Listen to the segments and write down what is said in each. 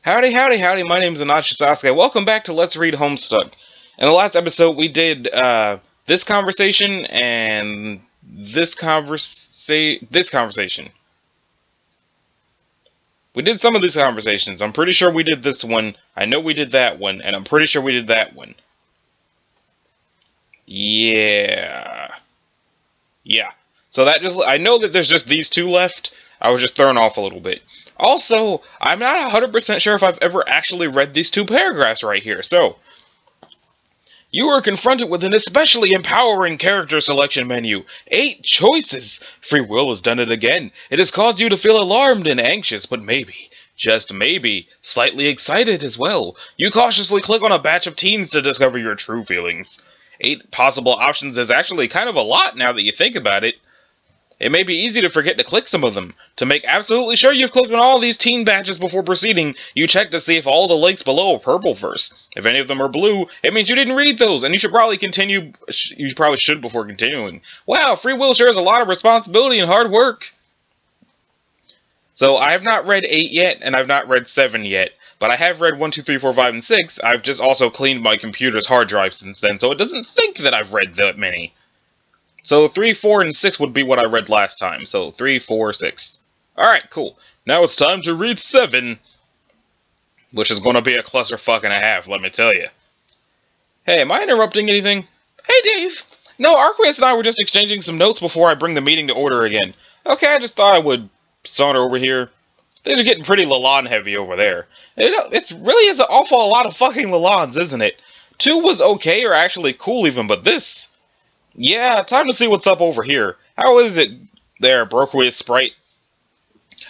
Howdy, howdy, howdy, my name is Anashi Sasuke. Welcome back to Let's Read Homestuck. In the last episode, we did, this conversation and this conversation. We did some of these conversations. I'm pretty sure we did this one. I know we did that one, and I'm pretty sure we did that one. Yeah. So I know that there's just these two left. I was just thrown off a little bit. Also, I'm not 100% sure if I've ever actually read these two paragraphs right here. So, you are confronted with an especially empowering character selection menu. 8 choices! Free will has done it again. It has caused you to feel alarmed and anxious, but maybe, just maybe, slightly excited as well. You cautiously click on a batch of teens to discover your true feelings. 8 possible options is actually kind of a lot now that you think about it. It may be easy to forget to click some of them. To make absolutely sure you've clicked on all these teen badges before proceeding, you check to see if all the links below are purple first. If any of them are blue, it means you didn't read those, and you should probably continue. You probably should before continuing. Wow, free will shares a lot of responsibility and hard work. So I have not read 8 yet, and I've not read 7 yet. But I have read 1, 2, 3, 4, 5, and 6. I've just also cleaned my computer's hard drive since then, so it doesn't think that I've read that many. So 3, 4, and 6 would be what I read last time. So 3, 4, 6. Alright, cool. Now it's time to read 7. Which is going to be a clusterfuck and a half, let me tell you. Hey, am I interrupting anything? Hey, Dave! No, Arqueus and I were just exchanging some notes before I bring the meeting to order again. Okay, I just thought I would saunter over here. Things are getting pretty Lalon heavy over there. It really is an awful lot of fucking Lalons, isn't it? 2 was okay, or actually cool even, but this... Yeah, time to see what's up over here. How is it there, Broquius Sprite?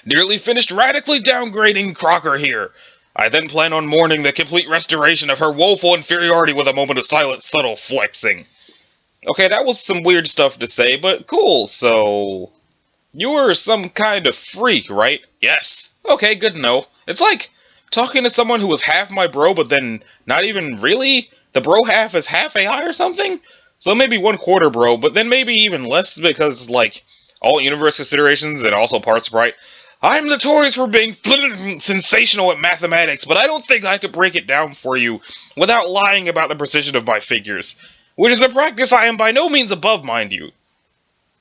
Nearly finished radically downgrading Crocker here. I then plan on mourning the complete restoration of her woeful inferiority with a moment of silent, subtle flexing. Okay, that was some weird stuff to say, but cool, so... You were some kind of freak, right? Yes. Okay, good to know. It's like talking to someone who was half my bro, but then not even really? The bro half is half AI or something? So maybe 1/4 bro, but then maybe even less because, like, all universe considerations and also parts right. I'm notorious for being sensational at mathematics, but I don't think I could break it down for you without lying about the precision of my figures. Which is a practice I am by no means above, mind you.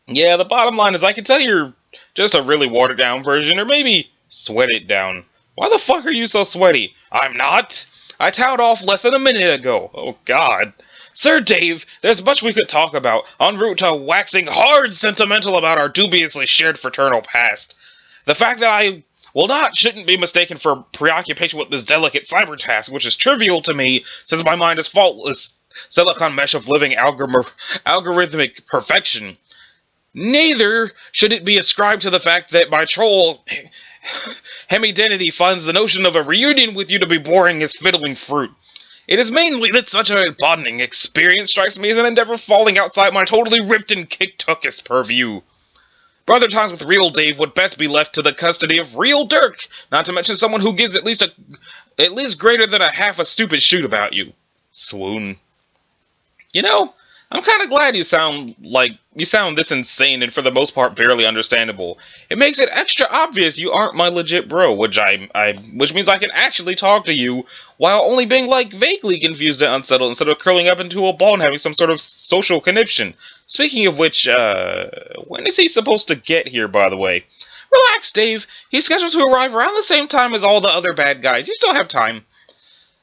Yeah, the bottom line is I can tell you're just a really watered down version, or maybe sweat it down. Why the fuck are you so sweaty? I'm not! I towed off less than a minute ago. Oh god. Sir Dave, there's much we could talk about, en route to waxing hard sentimental about our dubiously shared fraternal past. The fact that I shouldn't be mistaken for preoccupation with this delicate cyber task, which is trivial to me, since my mind is faultless silicon mesh of living algorithmic perfection. Neither should it be ascribed to the fact that my troll hemidentity finds the notion of a reunion with you to be boring as fiddling fruit. It is mainly that such a bonding experience strikes me as an endeavor falling outside my totally ripped and kick-tuckus purview. Brother times with real Dave would best be left to the custody of real Dirk, not to mention someone who gives at least greater than a half a stupid shoot about you. Swoon. You know, I'm kind of glad you sound this insane and for the most part barely understandable. It makes it extra obvious you aren't my legit bro, which means I can actually talk to you while only being like vaguely confused and unsettled instead of curling up into a ball and having some sort of social conniption. Speaking of which, when is he supposed to get here, by the way? Relax, Dave. He's scheduled to arrive around the same time as all the other bad guys. You still have time.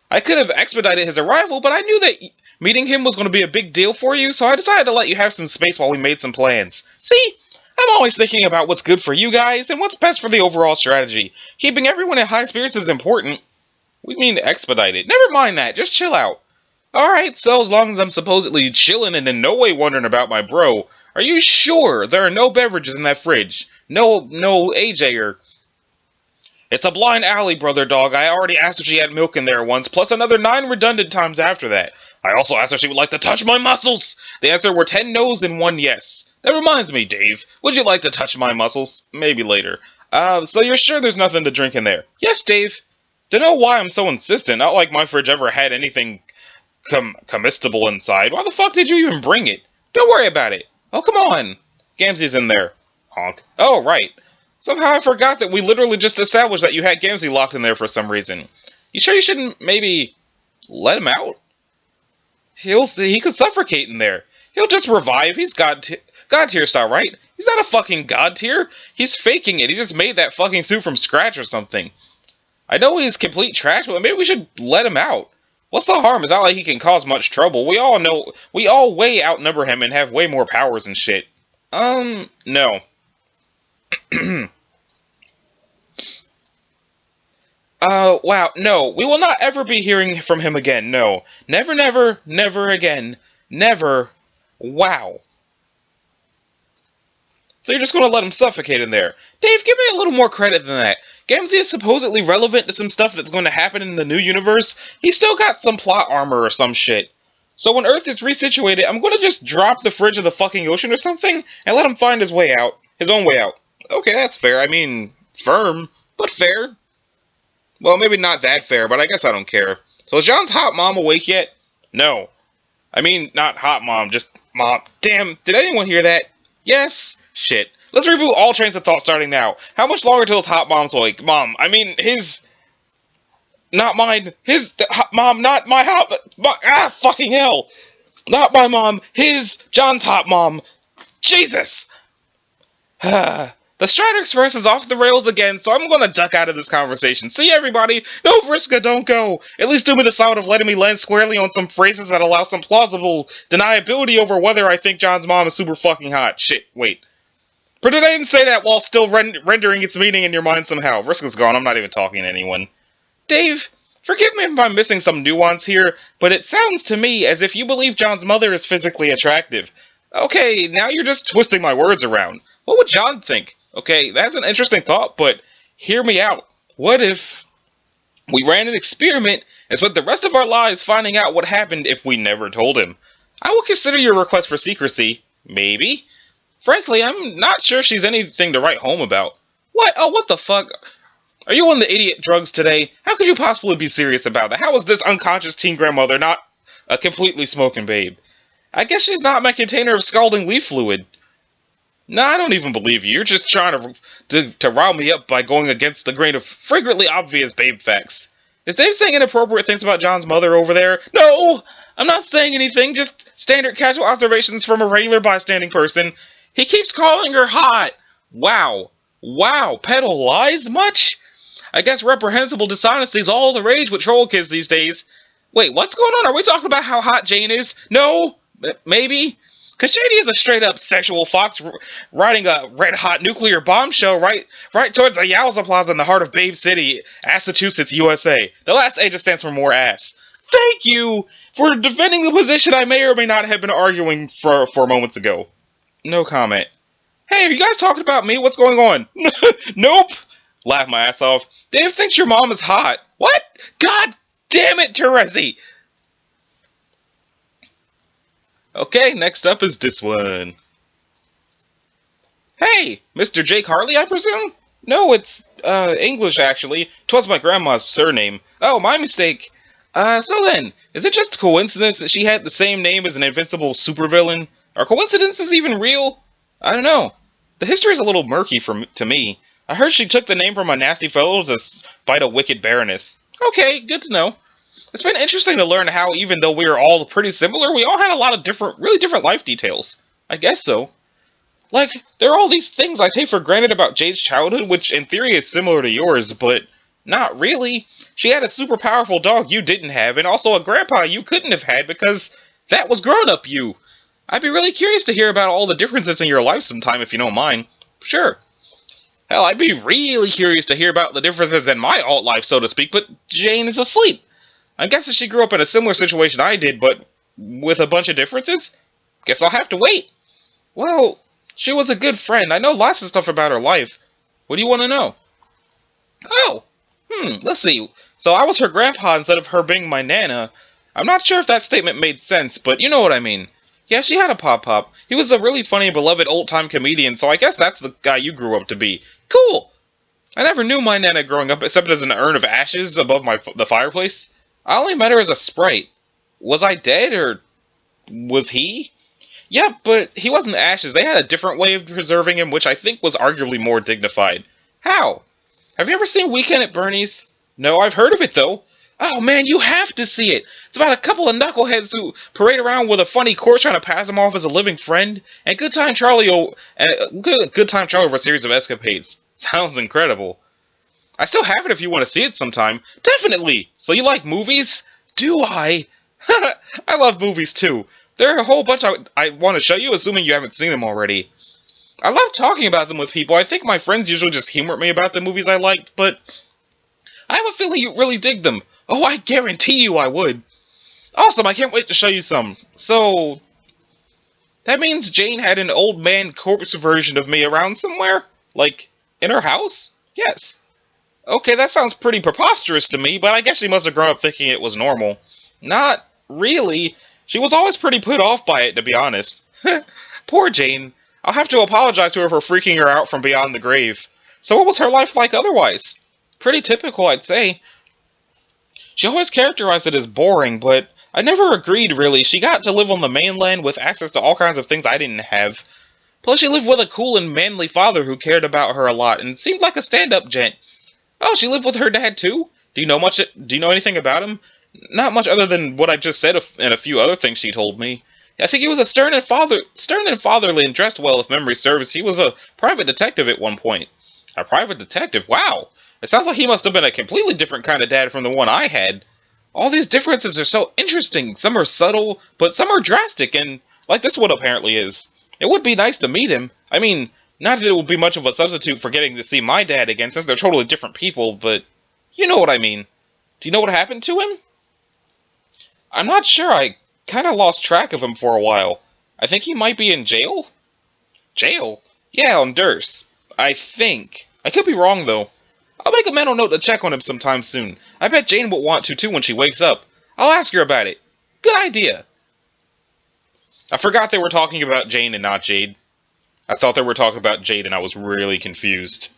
I could have expedited his arrival, but I knew that meeting him was going to be a big deal for you, so I decided to let you have some space while we made some plans. See? I'm always thinking about what's good for you guys, and what's best for the overall strategy. Keeping everyone in high spirits is important. We mean expedited. Never mind that, just chill out. Alright, so as long as I'm supposedly chilling and in no way wondering about my bro, are you sure there are no beverages in that fridge? No AJ or... It's a blind alley, brother dog. I already asked if she had milk in there once, plus another 9 redundant times after that. I also asked if she would like to touch my muscles. The answer were 10 no's and 1 yes. That reminds me, Dave. Would you like to touch my muscles? Maybe later. So you're sure there's nothing to drink in there? Yes, Dave. Don't know why I'm so insistent. Not like my fridge ever had anything comestible inside. Why the fuck did you even bring it? Don't worry about it. Oh, come on. Gamzee's in there. Honk. Oh, right. Somehow I forgot that we literally just established that you had Gamzee locked in there for some reason. You sure you shouldn't maybe let him out? He could suffocate in there. He'll just revive. He's God tier style, right? He's not a fucking God tier. He's faking it. He just made that fucking suit from scratch or something. I know he's complete trash, but maybe we should let him out. What's the harm? It's not like he can cause much trouble. We all way outnumber him and have way more powers and shit. No. Wow, no. We will not ever be hearing from him again, no. Never, never, never again. Never. Wow. So you're just gonna let him suffocate in there. Dave, give me a little more credit than that. Gamzee is supposedly relevant to some stuff that's going to happen in the new universe. He's still got some plot armor or some shit. So when Earth is resituated, I'm gonna just drop the fridge in the fucking ocean or something, and let him find his way out. His own way out. Okay, that's fair. I mean, firm, but fair. Well, maybe not that fair, but I guess I don't care. So is John's hot mom awake yet? No. I mean, not hot mom, just mom. Damn, did anyone hear that? Yes? Shit. Let's reboot all trains of thought starting now. How much longer till his hot mom's awake? Mom, I mean, his... Not mine. His... Mom, not my hot... fucking hell. Not my mom. His... John's hot mom. Jesus! The Strider Express is off the rails again, so I'm gonna duck out of this conversation. See everybody? No, Vriska, don't go! At least do me the solid of letting me land squarely on some phrases that allow some plausible deniability over whether I think John's mom is super fucking hot. Shit, wait. Pretend I didn't say that while still rendering its meaning in your mind somehow. Vriska's gone, I'm not even talking to anyone. Dave, forgive me if I'm missing some nuance here, but it sounds to me as if you believe John's mother is physically attractive. Okay, now you're just twisting my words around. What would John think? Okay, that's an interesting thought, but hear me out. What if we ran an experiment and spent the rest of our lives finding out what happened if we never told him? I will consider your request for secrecy. Maybe. Frankly, I'm not sure she's anything to write home about. What? Oh, what the fuck? Are you on the idiot drugs today? How could you possibly be serious about that? How is this unconscious teen grandmother not a completely smoking babe? I guess she's not my container of scalding leaf fluid. Nah, I don't even believe you. You're just trying to rile me up by going against the grain of frequently obvious babe facts. Is Dave saying inappropriate things about John's mother over there? No! I'm not saying anything, just standard casual observations from a regular bystanding person. He keeps calling her hot. Wow. Wow, peddle lies much? I guess reprehensible dishonesty's all the rage with troll kids these days. Wait, what's going on? Are we talking about how hot Jane is? No? Maybe? Because Shady is a straight-up sexual fox riding a red-hot nuclear bombshell right towards the Yowza Plaza in the heart of Babe City, Massachusetts, USA. The last A just stands for more ass. Thank you for defending the position I may or may not have been arguing for moments ago. No comment. Hey, are you guys talking about me? What's going on? Nope. Laugh my ass off. Dave thinks your mom is hot. What? God damn it, Terezi. Okay, next up is this one. Hey, Mr. Jake Harley, I presume? No, it's, English, actually. 'Twas my grandma's surname. Oh, my mistake. So then, is it just a coincidence that she had the same name as an invincible supervillain? Are coincidences even real? I don't know. The history is a little murky to me. I heard she took the name from a nasty fellow to fight a wicked baroness. Okay, good to know. It's been interesting to learn how, even though we are all pretty similar, we all had a lot of really different life details. I guess so. Like, there are all these things I take for granted about Jade's childhood, which in theory is similar to yours, but not really. She had a super powerful dog you didn't have, and also a grandpa you couldn't have had because that was grown-up you. I'd be really curious to hear about all the differences in your life sometime, if you don't mind. Sure. Hell, I'd be really curious to hear about the differences in my alt life, so to speak, but Jane is asleep. I guess she grew up in a similar situation I did, but with a bunch of differences? Guess I'll have to wait. Well, she was a good friend. I know lots of stuff about her life. What do you want to know? Oh, let's see. So I was her grandpa instead of her being my nana. I'm not sure if that statement made sense, but you know what I mean. Yeah, she had a pop-pop. He was a really funny, beloved old-time comedian, so I guess that's the guy you grew up to be. Cool! I never knew my nana growing up except as an urn of ashes above the fireplace. I only met her as a sprite. Was I dead, or was he? Yeah, but he wasn't ashes. They had a different way of preserving him, which I think was arguably more dignified. How? Have you ever seen Weekend at Bernie's? No, I've heard of it though. Oh man, you have to see it. It's about a couple of knuckleheads who parade around with a funny corpse trying to pass him off as a living friend, and Good Time Charlie over a series of escapades. Sounds incredible. I still have it if you want to see it sometime. Definitely! So you like movies? Do I? I love movies too. There are a whole bunch I want to show you, assuming you haven't seen them already. I love talking about them with people. I think my friends usually just humor me about the movies I liked, but I have a feeling you really dig them. Oh, I guarantee you I would. Awesome, I can't wait to show you some. So, that means Jane had an old man corpse version of me around somewhere? Like, in her house? Yes. Okay, that sounds pretty preposterous to me, but I guess she must have grown up thinking it was normal. Not really. She was always pretty put off by it, to be honest. Poor Jane. I'll have to apologize to her for freaking her out from beyond the grave. So what was her life like otherwise? Pretty typical, I'd say. She always characterized it as boring, but I never agreed, really. She got to live on the mainland with access to all kinds of things I didn't have. Plus, she lived with a cool and manly father who cared about her a lot and seemed like a stand-up gent. Oh, she lived with her dad, too? Do you know anything about him? Not much other than what I just said and a few other things she told me. I think he was a stern and fatherly and dressed well if memory serves. He was a private detective at one point. A private detective? Wow! It sounds like he must have been a completely different kind of dad from the one I had. All these differences are so interesting. Some are subtle, but some are drastic, and like this one apparently is. It would be nice to meet him. I mean, not that it would be much of a substitute for getting to see my dad again, since they're totally different people, but you know what I mean. Do you know what happened to him? I'm not sure. I kind of lost track of him for a while. I think he might be in jail? Jail? Yeah, on Durst. I think. I could be wrong, though. I'll make a mental note to check on him sometime soon. I bet Jane will want to, too, when she wakes up. I'll ask her about it. Good idea. I forgot they were talking about Jane and not Jade. I thought they were talking about Jade, and I was really confused.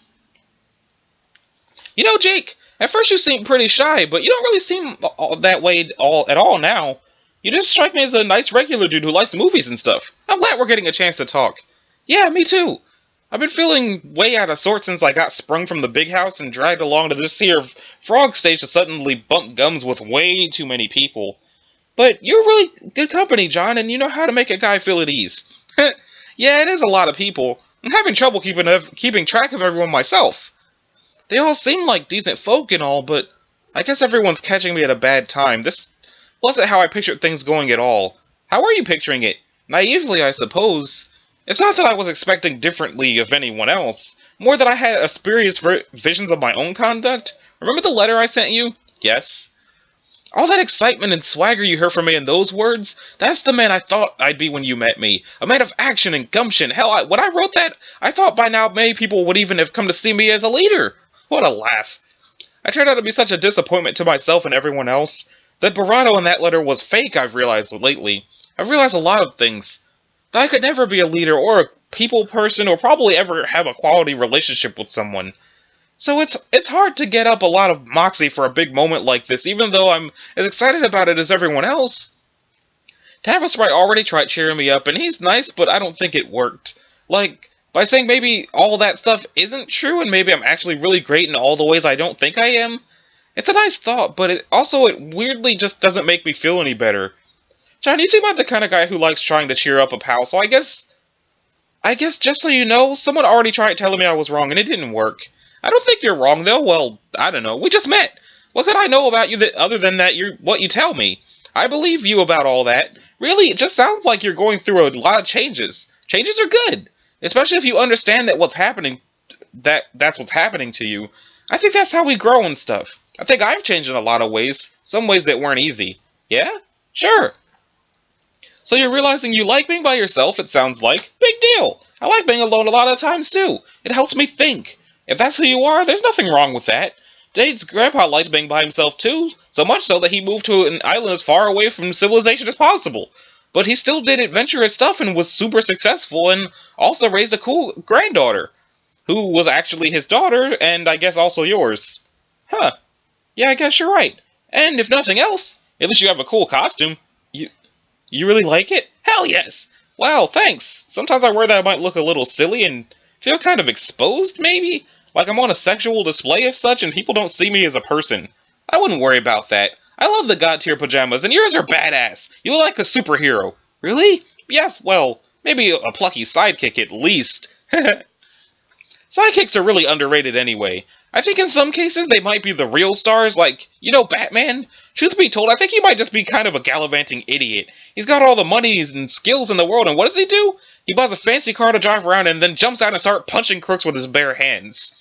You know, Jake, at first you seemed pretty shy, but you don't really seem that way at all now. You just strike me as a nice regular dude who likes movies and stuff. I'm glad we're getting a chance to talk. Yeah, me too. I've been feeling way out of sorts since I got sprung from the big house and dragged along to this here frog stage to suddenly bump gums with way too many people. But you're really good company, John, and you know how to make a guy feel at ease. Yeah, it is a lot of people. I'm having trouble keeping track of everyone myself. They all seem like decent folk and all, but I guess everyone's catching me at a bad time. This wasn't how I pictured things going at all. How are you picturing it? Naively, I suppose. It's not that I was expecting differently of anyone else, more that I had spurious visions of my own conduct. Remember the letter I sent you? Yes. All that excitement and swagger you heard from me in those words, that's the man I thought I'd be when you met me. A man of action and gumption. Hell, when I wrote that, I thought by now many people would even have come to see me as a leader. What a laugh. I turned out to be such a disappointment to myself and everyone else. That bravado in that letter was fake, I've realized lately. I've realized a lot of things. That I could never be a leader or a people person or probably ever have a quality relationship with someone. So it's hard to get up a lot of moxie for a big moment like this, even though I'm as excited about it as everyone else. Tavis Wright already tried cheering me up, and he's nice, but I don't think it worked. Like, by saying maybe all that stuff isn't true, and maybe I'm actually really great in all the ways I don't think I am. It's a nice thought, but it weirdly just doesn't make me feel any better. John, you seem like the kind of guy who likes trying to cheer up a pal, so I guess just so you know, someone already tried telling me I was wrong, and it didn't work. I don't think you're wrong, though. Well, I don't know. We just met. What could I know about you other than what you tell me? I believe you about all that. Really, it just sounds like you're going through a lot of changes. Changes are good, especially if you understand that that's what's happening to you. I think that's how we grow and stuff. I think I've changed in a lot of ways, some ways that weren't easy. Yeah? Sure. So you're realizing you like being by yourself, it sounds like. Big deal. I like being alone a lot of times, too. It helps me think. If that's who you are, there's nothing wrong with that. Jade's grandpa liked being by himself, too. So much so that he moved to an island as far away from civilization as possible. But he still did adventurous stuff and was super successful and also raised a cool granddaughter. Who was actually his daughter, and I guess also yours. Huh. Yeah, I guess you're right. And if nothing else, at least you have a cool costume. You really like it? Hell yes! Wow, thanks. Sometimes I worry that I might look a little silly and feel kind of exposed, maybe? Like I'm on a sexual display of such and people don't see me as a person. I wouldn't worry about that. I love the God tier pajamas, and yours are badass. You look like a superhero. Really? Yes, well, maybe a plucky sidekick at least. Sidekicks are really underrated anyway. I think in some cases they might be the real stars, like, you know, Batman? Truth be told, I think he might just be kind of a gallivanting idiot. He's got all the money and skills in the world, and what does he do? He buys a fancy car to drive around and then jumps out and starts punching crooks with his bare hands.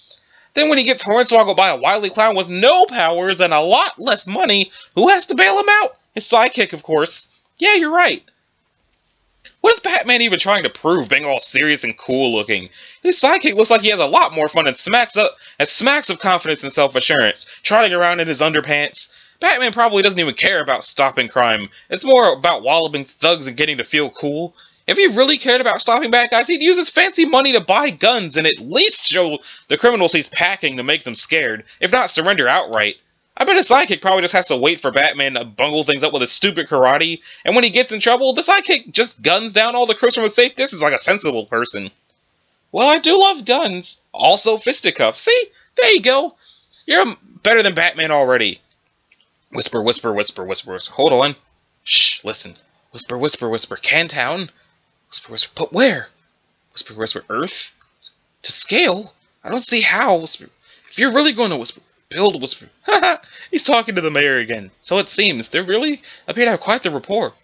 Then when he gets hornswoggled by a wily clown with no powers and a lot less money, who has to bail him out? His sidekick, of course. Yeah, you're right. What is Batman even trying to prove, being all serious and cool looking? His sidekick looks like he has a lot more fun and smacks of confidence and self-assurance, trotting around in his underpants. Batman probably doesn't even care about stopping crime. It's more about walloping thugs and getting to feel cool. If he really cared about stopping bad guys, he'd use his fancy money to buy guns and at least show the criminals he's packing to make them scared, if not surrender outright. I bet his sidekick probably just has to wait for Batman to bungle things up with his stupid karate, and when he gets in trouble, the sidekick just guns down all the crooks from a safe distance like a sensible person. Well, I do love guns. Also fisticuffs. See? There you go. You're better than Batman already. Whisper, whisper, whisper, whisper, whisper. Hold on. Shh, listen. Whisper, whisper, whisper. Cantown. Whisper, whisper. But where? Whisper, whisper. Earth? To scale? I don't see how. Whisper. If you're really going to whisper, build whisper. Haha, he's talking to the mayor again. So it seems. They really appear to have quite the rapport.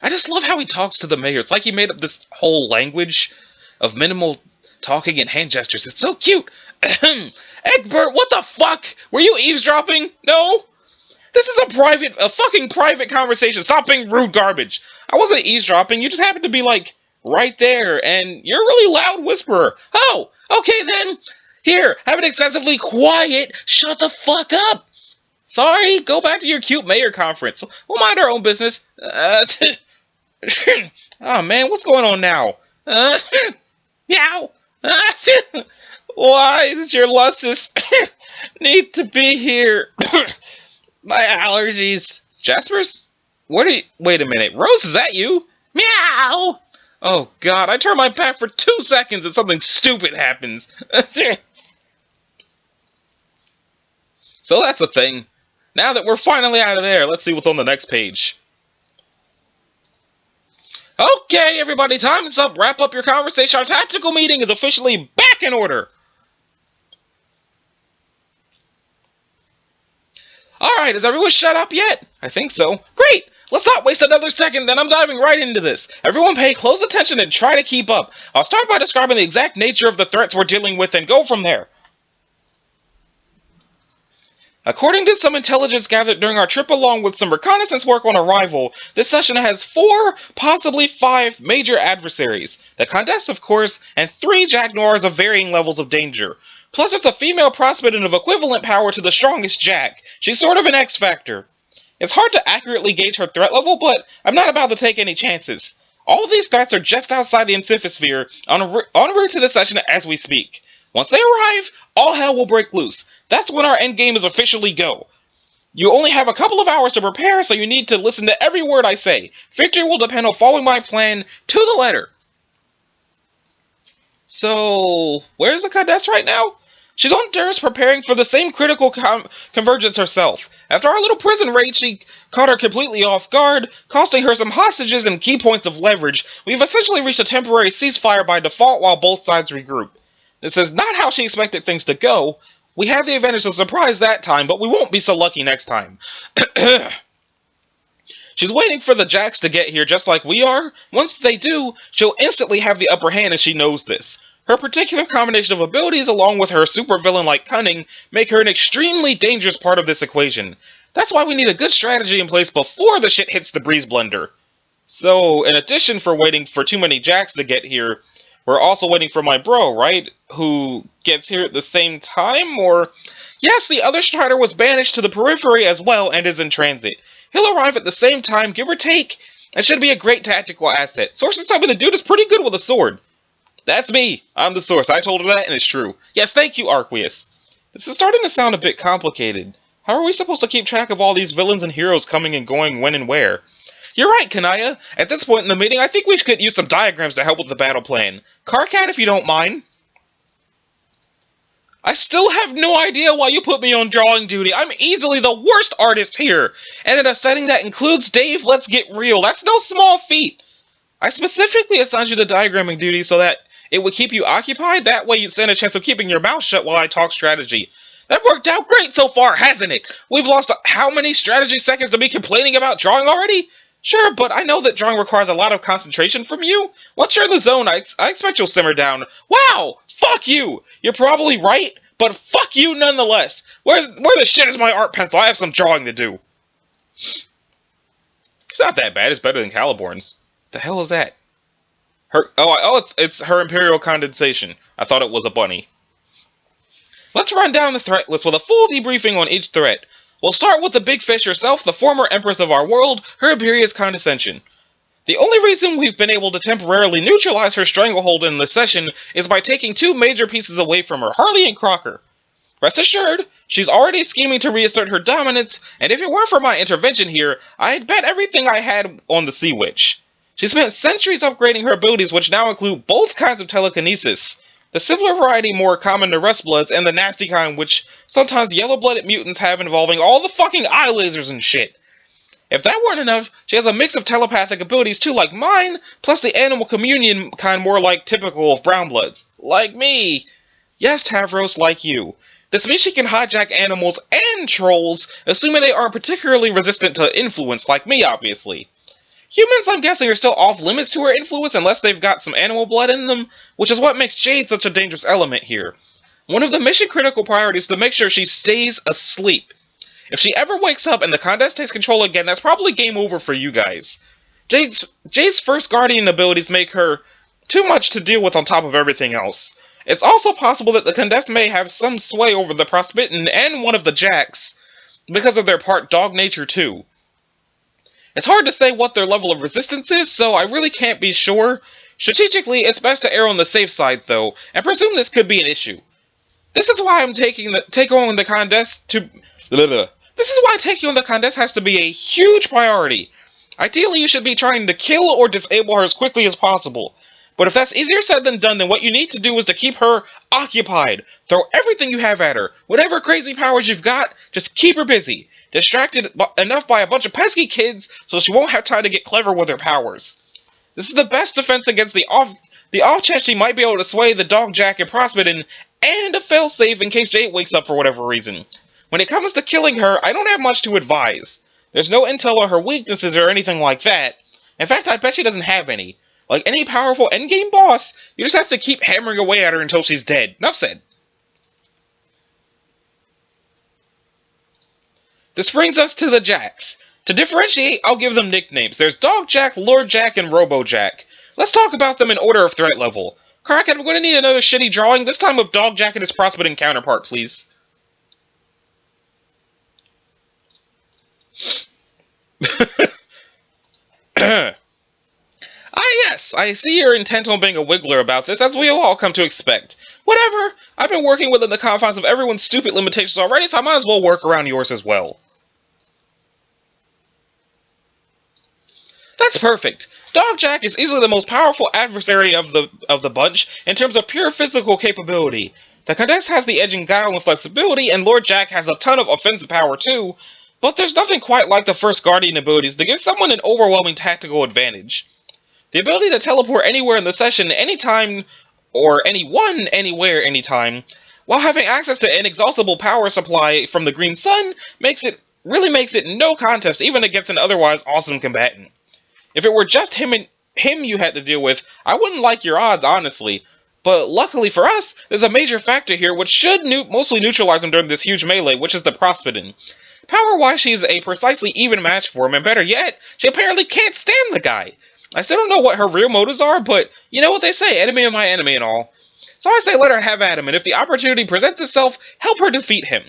I just love how he talks to the mayor. It's like he made up this whole language of minimal talking and hand gestures. It's so cute. Egbert, what the fuck? Were you eavesdropping? No? This is a fucking private conversation. Stop being rude garbage. I wasn't eavesdropping. You just happened to be, like, right there. And you're a really loud whisperer. Oh, okay then. Here, have it excessively quiet. Shut the fuck up. Sorry, go back to your cute mayor conference. We'll mind our own business. Oh man, what's going on now? Meow. Why does your Lussus need to be here? My allergies. Jasper's? What are you? Wait a minute. Rose, is that you? Meow. Oh god, I turn my back for 2 seconds and something stupid happens. So that's the thing. Now that we're finally out of there, let's see what's on the next page. Okay, everybody, time's up. Wrap up your conversation. Our tactical meeting is officially back in order. Alright, is everyone shut up yet? I think so. Great! Let's not waste another second, then I'm diving right into this. Everyone pay close attention and try to keep up. I'll start by describing the exact nature of the threats we're dealing with and go from there. According to some intelligence gathered during our trip along with some reconnaissance work on arrival, this session has 4, possibly 5 major adversaries. The Condesce, of course, and 3 Jack Noirs of varying levels of danger. Plus there's a female prospectant of equivalent power to the strongest Jack. She's sort of an X-Factor. It's hard to accurately gauge her threat level, but I'm not about to take any chances. All of these threats are just outside the Insifosphere, en route to the session as we speak. Once they arrive, all hell will break loose. That's when our endgame is officially go. You only have a couple of hours to prepare, so you need to listen to every word I say. Victory will depend on following my plan to the letter. So, where's the Condesce right now? She's on Durst preparing for the same critical convergence herself. After our little prison raid, she caught her completely off guard, costing her some hostages and key points of leverage. We've essentially reached a temporary ceasefire by default while both sides regroup. This is not how she expected things to go. We had the advantage of surprise that time, but we won't be so lucky next time. She's waiting for the Jacks to get here just like we are. Once they do, she'll instantly have the upper hand and she knows this. Her particular combination of abilities along with her supervillain-like cunning make her an extremely dangerous part of this equation. That's why we need a good strategy in place before the shit hits the breeze blender. So, in addition for waiting for too many Jacks to get here, we're also waiting for my bro, right? Who gets here at the same time, or... Yes, the other Strider was banished to the periphery as well and is in transit. He'll arrive at the same time, give or take, and should be a great tactical asset. Sources tell me the dude is pretty good with a sword. That's me. I'm the source. I told her that, and it's true. Yes, thank you, Arqueus. This is starting to sound a bit complicated. How are we supposed to keep track of all these villains and heroes coming and going when and where? You're right, Kanaya. At this point in the meeting, I think we could use some diagrams to help with the battle plan. Carcat, if you don't mind. I still have no idea why you put me on drawing duty. I'm easily the worst artist here. And in a setting that includes Dave, let's get real. That's no small feat. I specifically assigned you the diagramming duty so that it would keep you occupied. That way you'd stand a chance of keeping your mouth shut while I talk strategy. That worked out great so far, hasn't it? We've lost how many strategy seconds to be complaining about drawing already? Sure, but I know that drawing requires a lot of concentration from you. Once you're in the zone, I expect you'll simmer down. Wow! Fuck you! You're probably right, but fuck you nonetheless. Where the shit is my art pencil? I have some drawing to do. It's not that bad. It's better than Caliborn's. The hell is that? It's her Imperial Condensation. I thought it was a bunny. Let's run down the threat list with a full debriefing on each threat. We'll start with the big fish herself, the former Empress of our world, her Imperious Condescension. The only reason we've been able to temporarily neutralize her stranglehold in this session is by taking two major pieces away from her, Harley and Crocker. Rest assured, she's already scheming to reassert her dominance, and if it weren't for my intervention here, I'd bet everything I had on the Sea Witch. She spent centuries upgrading her abilities, which now include both kinds of telekinesis. The simpler variety more common to Rustbloods, and the nasty kind which sometimes yellow-blooded mutants have involving all the fucking eye lasers and shit. If that weren't enough, she has a mix of telepathic abilities too like mine, plus the animal communion kind more like typical of brownbloods. Like me! Yes, Tavros, like you. This means she can hijack animals and trolls, assuming they aren't particularly resistant to influence like me, obviously. Humans, I'm guessing, are still off limits to her influence unless they've got some animal blood in them, which is what makes Jade such a dangerous element here. One of the mission-critical priorities is to make sure she stays asleep. If she ever wakes up and the Condesce takes control again, that's probably game over for you guys. Jade's first Guardian abilities make her too much to deal with on top of everything else. It's also possible that the Condesce may have some sway over the Prosmitten and one of the Jacks, because of their part dog nature too. It's hard to say what their level of resistance is, so I really can't be sure. Strategically, it's best to err on the safe side, though, and presume this could be an issue. This is why taking on the Condesce has to be a huge priority. Ideally, you should be trying to kill or disable her as quickly as possible. But if that's easier said than done, then what you need to do is to keep her occupied. Throw everything you have at her. Whatever crazy powers you've got, just keep her busy. Distracted enough by a bunch of pesky kids so she won't have time to get clever with her powers. This is the best defense against the off chance she might be able to sway the Dog Jack and Prosmitten, and a failsafe in case Jade wakes up for whatever reason. When it comes to killing her, I don't have much to advise. There's no intel on her weaknesses or anything like that. In fact, I bet she doesn't have any. Like any powerful endgame boss, you just have to keep hammering away at her until she's dead. Enough said. This brings us to the Jacks. To differentiate, I'll give them nicknames. There's Dog Jack, Lord Jack, and Robo Jack. Let's talk about them in order of threat level. Kraken, I'm going to need another shitty drawing, this time of Dog Jack and his Prosmitten counterpart, please. Yes, I see you're intent on being a wiggler about this, as we all come to expect. Whatever, I've been working within the confines of everyone's stupid limitations already, so I might as well work around yours as well. That's perfect. Dog Jack is easily the most powerful adversary of the bunch in terms of pure physical capability. The Condesce has the edge in guile and flexibility, and Lord Jack has a ton of offensive power too, but there's nothing quite like the first Guardian abilities to give someone an overwhelming tactical advantage. The ability to teleport anywhere in the session, anytime, or anyone, anywhere, anytime, while having access to an inexhaustible power supply from the Green Sun, really makes it no contest even against an otherwise awesome combatant. If it were just him you had to deal with, I wouldn't like your odds, honestly. But luckily for us, there's a major factor here which should mostly neutralize him during this huge melee, which is the Prosmitten. Power-wise, she's a precisely even match for him, and better yet, she apparently can't stand the guy. I still don't know what her real motives are, but you know what they say, enemy of my enemy and all. So I say let her have at him, and if the opportunity presents itself, help her defeat him.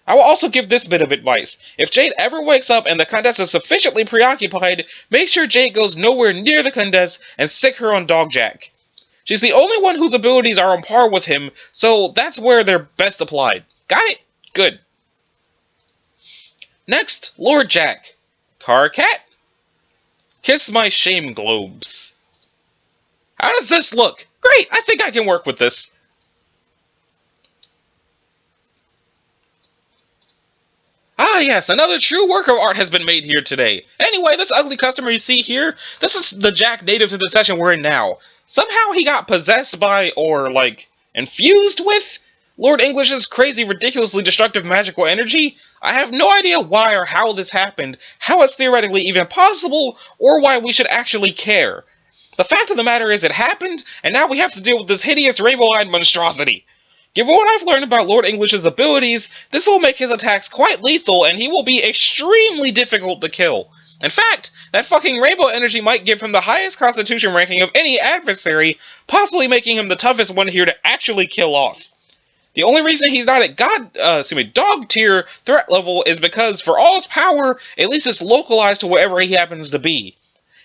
I will also give this bit of advice. If Jade ever wakes up and the Condesce is sufficiently preoccupied, make sure Jade goes nowhere near the Condesce and sick her on Dog Jack. She's the only one whose abilities are on par with him, so that's where they're best applied. Got it? Good. Next, Lord Jack. Car Cat? Kiss my shame globes. How does this look? Great, I think I can work with this. yes, another true work of art has been made here today. Anyway, this ugly customer you see here, this is the Jack native to the session we're in now. Somehow he got possessed by, or like, infused with, Lord English's crazy, ridiculously destructive magical energy. I have no idea why or how this happened, how it's theoretically even possible, or why we should actually care. The fact of the matter is it happened, and now we have to deal with this hideous rainbow-eyed monstrosity. Given what I've learned about Lord English's abilities, this will make his attacks quite lethal, and he will be extremely difficult to kill. In fact, that fucking rainbow energy might give him the highest constitution ranking of any adversary, possibly making him the toughest one here to actually kill off. The only reason he's not at dog tier threat level is because, for all his power, at least it's localized to wherever he happens to be.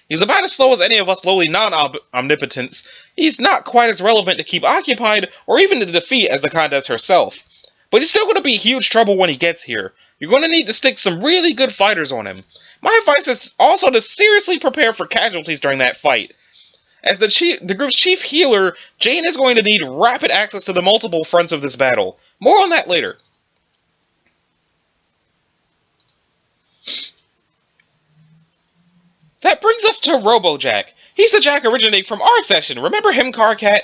He's about as slow as any of us lowly non-omnipotents. He's not quite as relevant to keep occupied, or even to defeat as the Condess herself. But he's still going to be huge trouble when he gets here. You're going to need to stick some really good fighters on him. My advice is also to seriously prepare for casualties during that fight. As the group's chief healer, Jane is going to need rapid access to the multiple fronts of this battle. More on that later. That brings us to Robo-Jack. He's the Jack originating from our session. Remember him, Carcat?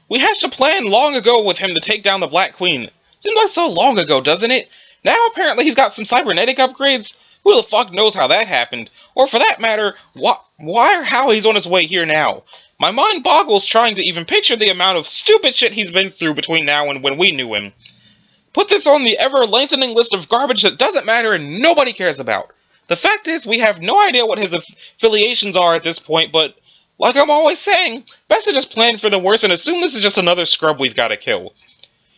We hatched a plan long ago with him to take down the Black Queen. Seems like so long ago, doesn't it? Now apparently he's got some cybernetic upgrades. Who the fuck knows how that happened? Or for that matter, why or how he's on his way here now. My mind boggles trying to even picture the amount of stupid shit he's been through between now and when we knew him. Put this on the ever-lengthening list of garbage that doesn't matter and nobody cares about. The fact is, we have no idea what his affiliations are at this point, but, like I'm always saying, best to just plan for the worst and assume this is just another scrub we've got to kill.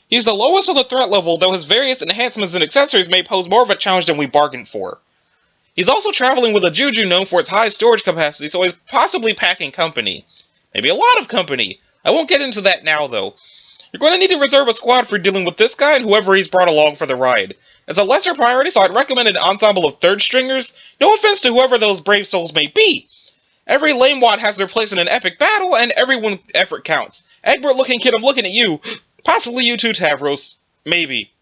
He's the lowest on the threat level, though his various enhancements and accessories may pose more of a challenge than we bargained for. He's also traveling with a Juju known for its high storage capacity, so he's possibly packing company. Maybe a lot of company. I won't get into that now, though. You're going to need to reserve a squad for dealing with this guy and whoever he's brought along for the ride. It's a lesser priority, so I'd recommend an ensemble of third stringers. No offense to whoever those brave souls may be. Every lamewad has their place in an epic battle, and everyone's effort counts. Egbert-looking kid, I'm looking at you. Possibly you too, Tavros. Maybe.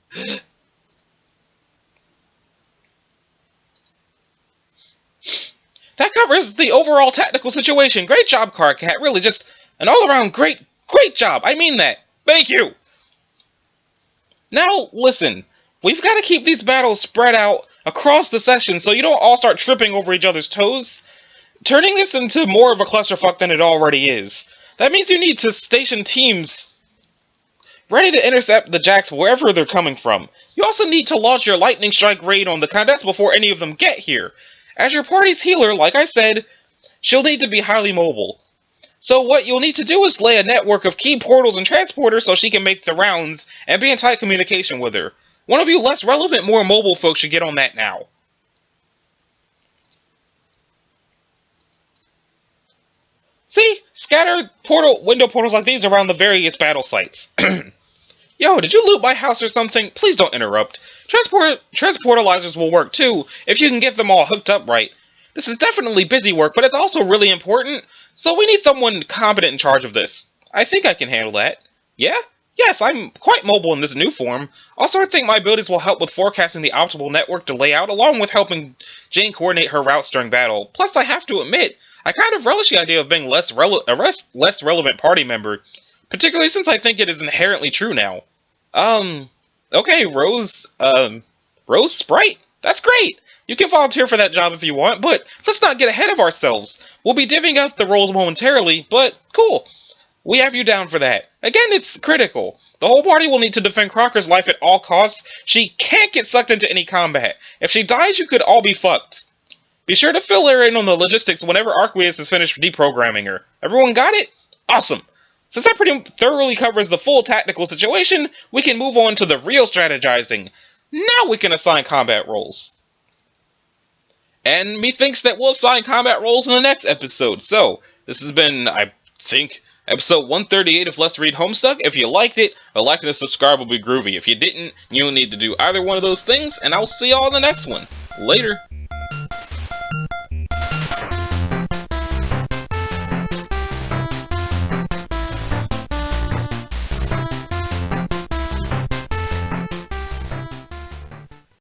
That covers the overall tactical situation. Great job, Carcat. Really, just an all-around great job. I mean that. Thank you. Now, listen. We've got to keep these battles spread out across the session so you don't all start tripping over each other's toes, turning this into more of a clusterfuck than it already is. That means you need to station teams ready to intercept the Jacks wherever they're coming from. You also need to launch your lightning strike raid on the Condess before any of them get here. As your party's healer, like I said, she'll need to be highly mobile. So what you'll need to do is lay a network of key portals and transporters so she can make the rounds and be in tight communication with her. One of you less relevant, more mobile folks should get on that now. See? Scatter window portals like these around the various battle sites. Yo, did you loot my house or something? Please don't interrupt. Transportalizers will work too, if you can get them all hooked up right. This is definitely busy work, but it's also really important, so we need someone competent in charge of this. I think I can handle that. Yeah? Yes, I'm quite mobile in this new form. Also, I think my abilities will help with forecasting the optimal network to lay out, along with helping Jane coordinate her routes during battle. Plus, I have to admit, I kind of relish the idea of being a less relevant party member, particularly since I think it is inherently true now. Okay, Rose Sprite? That's great! You can volunteer for that job if you want, but let's not get ahead of ourselves. We'll be divvying up the roles momentarily, but cool. We have you down for that. Again, it's critical. The whole party will need to defend Crocker's life at all costs. She can't get sucked into any combat. If she dies, you could all be fucked. Be sure to fill her in on the logistics whenever Arqueus is finished deprogramming her. Everyone got it? Awesome. Since that pretty thoroughly covers the full tactical situation, we can move on to the real strategizing. Now we can assign combat roles. And methinks that we'll assign combat roles in the next episode. So, this has been, I think, episode 138 of Let's Read Homestuck. If you liked it, a like and a subscribe will be groovy. If you didn't, you'll need to do either one of those things, and I'll see y'all in the next one. Later.